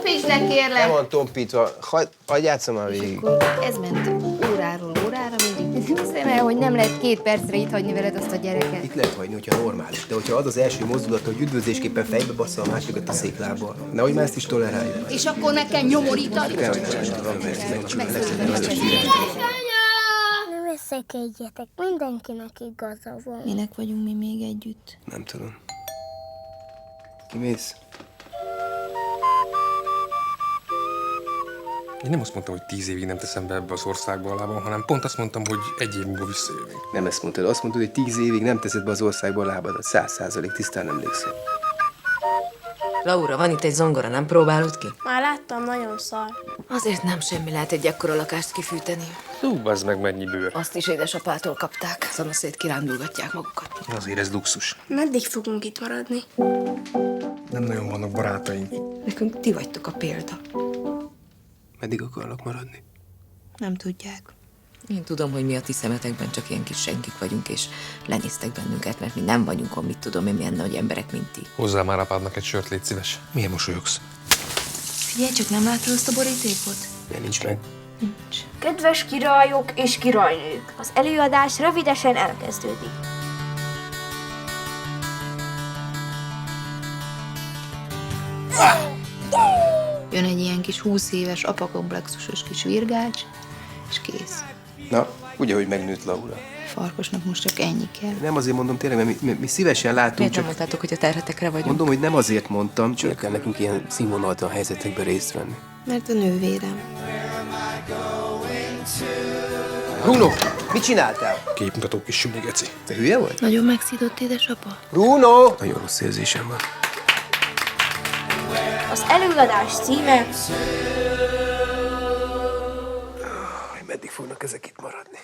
tompítsd le, kérlek! Nem van tompítva. Hagyj játszom már végig. Ez ment óráról órára mindig. Hiszem el, hogy nem lehet 2 percre itt hagyni veled azt a gyereket. Itt lehet hagyni, hogyha normális. De hogyha az első mozdulat, hogy üdvözlésképpen fejbe bassza a másikat a széklábbal. Nehogy már ezt is tolerálja. És akkor meg kell nyomorítani? Ne veszekedjetek, mindenkinek igaza van. Minek vagyunk mi még együtt? Nem tudom. Kimész? Én nem azt mondtam, hogy 10 évig nem teszem be ebbe az országba a lábam, hanem pont azt mondtam, hogy 1 év múlva visszajövünk. Nem ezt mondtad. Azt mondtad, hogy 10 évig nem teszed be az országba a lábadat. 100% tisztán emlékszem. Laura, van itt egy zongora, nem próbálod ki? Már láttam, nagyon szar. Azért nem semmi lehet egy ekkora lakást kifűteni. Bazd meg, mennyi bőr. Azt is édesapától kapták. Szanaszét kirándulgatják magukat. Azért ez luxus. Meddig fogunk itt maradni? Nem nagyon vannak barátaink. Nekünk ti vagytok a példa. Meddig akarnak maradni? Nem tudják. Én tudom, hogy mi a ti szemetekben csak ilyen kis senkik vagyunk, és lenéztek bennünket, mert mi nem vagyunk, mit tudom én, milyen nagy emberek, mint ti. Hozzá már apádnak egy sört, légy szíves. Milyen mosolyogsz? Figyelj, csak nem látod azt a borítékot? De nincs meg. Nincs. Kedves királyok és királynők, az előadás rövidesen elkezdődik. Jön egy ilyen kis 20 éves apakomplexusos kis virgács, és kész. Na, ugye, hogy megnőtt Laura. Farkasnak most csak ennyi kell. Nem azért mondom tényleg, mert mi szívesen látunk, Miért nem csak... mondtátok, hogy a terhetekre vagyunk? Mondom, hogy nem azért mondtam, csak kell nekünk ilyen színvonaltan helyzetekben részt venni. Mert a nővérem. Bruno, mit csináltál? Képmutató kis süli, geci. Te hülye vagy? Nagyon megszídott édesapa? Bruno! Nagyon rossz érzésem van. Az előadás címe... Meddig fognak ezek itt maradni?